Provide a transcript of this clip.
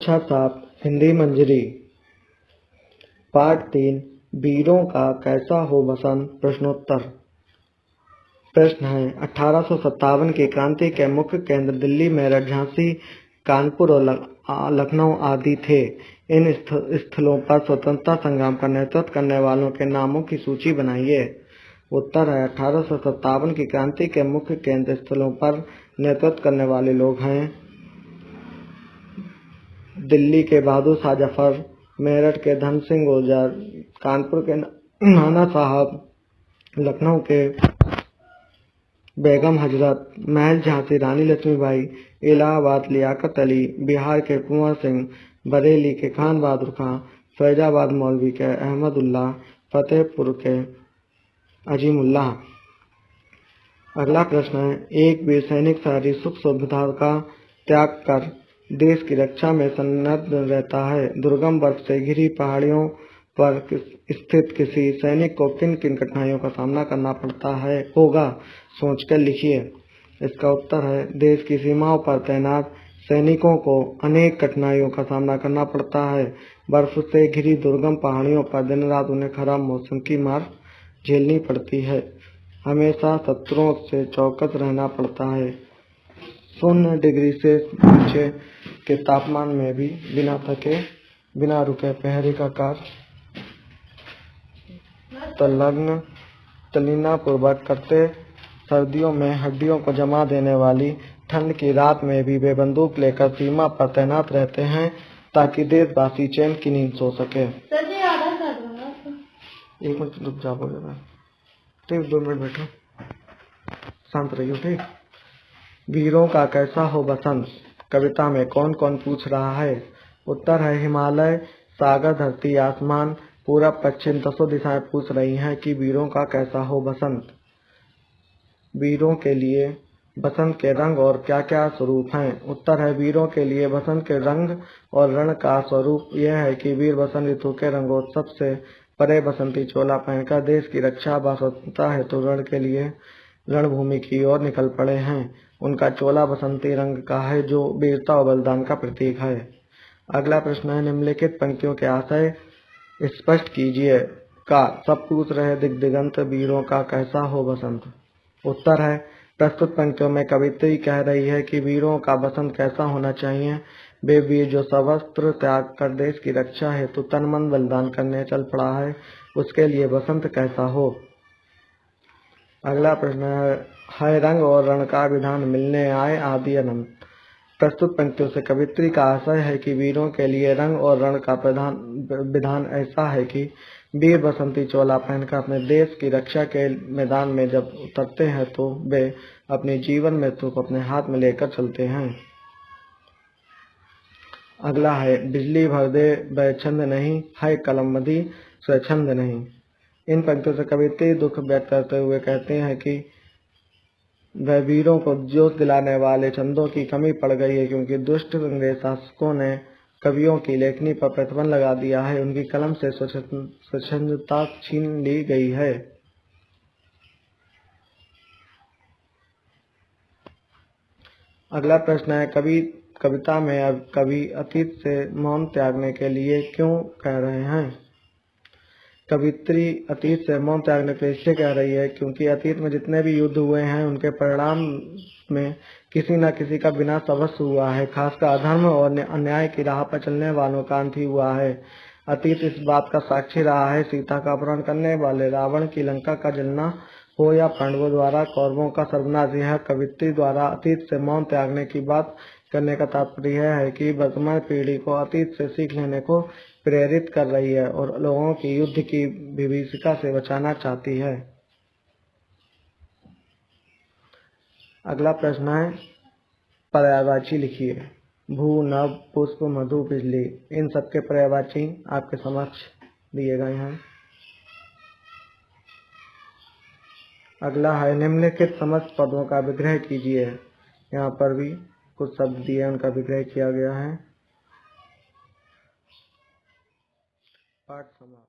कक्षा 7 हिंदी मंजरी। पाठ 3 वीरों का कैसा हो बसंत। प्रश्नोत्तर। प्रश्न है 1857 की क्रांति के मुख्य केंद्र दिल्ली, मेरठ, झांसी, कानपुर और लखनऊ आदि थे। इन स्थलों पर स्वतंत्रता संग्राम का नेतृत्व करने वालों के नामों की सूची बनाइए। उत्तर है 1857 की क्रांति के मुख्य केंद्र स्थलों पर नेतृत्व करने वाले लोग हैं दिल्ली के बहादुर शाह जफर, मेरठ के धन सिंह गुर्जर, कानपुर के नाना साहब, लखनऊ के बेगम हजरत महल झांसी रानी लक्ष्मीबाई, इलाहाबाद लियाकत अली, बिहार के कुंवर सिंह, बरेली के खान बहादुर खां, फैजाबाद मौलवी के अहमदुल्लाह, फतेहपुर के अजीमुल्लाह। अगला प्रश्न है एक वीर सैनिक सारी सुख सुविधा का त्याग कर देश की रक्षा में सन्नद्ध रहता है। दुर्गम बर्फ से घिरी पहाड़ियों पर स्थित किसी सैनिक को किन किन कठिनाइयों का सामना करना पड़ता है होगा, सोचकर लिखिए। इसका उत्तर है देश की सीमाओं पर तैनात सैनिकों को अनेक कठिनाइयों का सामना करना पड़ता है। बर्फ से घिरी दुर्गम पहाड़ियों पर दिन रात उन्हें खराब मौसम की मार झेलनी पड़ती है। हमेशा शत्रुओं से चौकस रहना पड़ता है। 0 डिग्री से नीचे के तापमान में भी बिना थके बिना रुके प्रहरी का कार्य संलग्न तल्लीनतापूर्वक करते। सर्दियों में हड्डियों को जमा देने वाली ठंड की रात में भी वे बंदूक लेकर सीमा पर तैनात रहते हैं ताकि देशवासी चैन की नींद सो सके। एक मिनट रुक जा, बोलेगा ठीक, 2 मिनट बैठो, शांत रहियो ठीक। वीरों का कैसा हो बसंत कविता में कौन कौन पूछ रहा है। उत्तर है हिमालय, सागर, धरती, आसमान, पूरब, पश्चिम 10 दिशाएं पूछ रही हैं कि वीरों का कैसा हो बसंत। वीरों के लिए बसंत के रंग और क्या क्या स्वरूप हैं। उत्तर है वीरों के लिए बसंत के रंग और रण का स्वरूप यह है कि वीर बसंत ऋतु के रंगोत्सव से परे बसंती चोला पहनकर देश की रक्षा व स्वतंत्रता हेतु रण के लिए रणभूमि की ओर निकल पड़े हैं। उनका चोला बसंती रंग का है जो वीरता और बलिदान का प्रतीक है। अगला प्रश्न है निम्नलिखित पंक्तियों के आशय स्पष्ट कीजिए का सब पूछ रहे दिग्दिगंत वीरों का कैसा हो बसंत। उत्तर है प्रस्तुत पंक्तियों में कवित्री कह रही है कि वीरों का बसंत कैसा होना चाहिए। वे वीर जो सवस्त्र त्याग कर देश की रक्षा हेतु तन मन बलिदान करने चल पड़ा है, उसके लिए बसंत कैसा हो। अगला प्रश्न है रंग और रण का विधान मिलने आए आदि अनंत। प्रस्तुत पंक्तियों से कवित्री का आशय है कि वीरों के लिए रंग और रण का विधान ऐसा है कि वीर बसंती चोला पहनकर अपने देश की रक्षा के मैदान में जब उतरते हैं तो वे अपनी जीवन मृत्यु को अपने हाथ में लेकर चलते हैं। अगला है बिजली भर दे बैछंद नहीं है कलम मदी स्वच्छंद नहीं। इन पंक्तियों से कवित्री दुख व्यक्त करते हुए कहते हैं कि वह वीरों को जोश दिलाने वाले छंदों की कमी पड़ गई है क्योंकि दुष्ट अंग्रेज शासकों ने कवियों की लेखनी पर प्रतिबंध लगा दिया है। उनकी कलम से स्वच्छंदता छीन ली गई है। अगला प्रश्न है कविता में अब कवि अतीत से मौन त्यागने के लिए क्यों कह रहे हैं। कवित्री अतीत से मौन त्यागने के लिए इसलिए कह रही है क्योंकि अतीत में जितने भी युद्ध हुए हैं उनके परिणाम में किसी न किसी का विनाश अवश्य हुआ है। खासकर अधर्म और अन्याय की राह पर चलने वालों का अंत ही हुआ है। अतीत इस बात का साक्षी रहा है। सीता का अपहरण करने वाले रावण की लंका का जलना हो या पांडवों द्वारा कौरवों का सर्वनाश, यह कवित्री द्वारा अतीत से मौन त्यागने की बात करने का तात्पर्य है कि वर्तमान पीढ़ी को अतीत से सीख लेने को प्रेरित कर रही है और लोगों की युद्ध की विभीषिका से बचाना चाहती है। अगला प्रश्न है पर्यायवाची लिखिए। भू, नभ, पुष्प, मधु, बिजली, इन सबके पर्यायवाची आपके समक्ष दिए गए हैं। अगला है निम्नलिखित समस्त पदों का विग्रह कीजिए। यहाँ पर भी कुछ शब्द दिए उनका विग्रह किया गया है। पाठ समाप्त।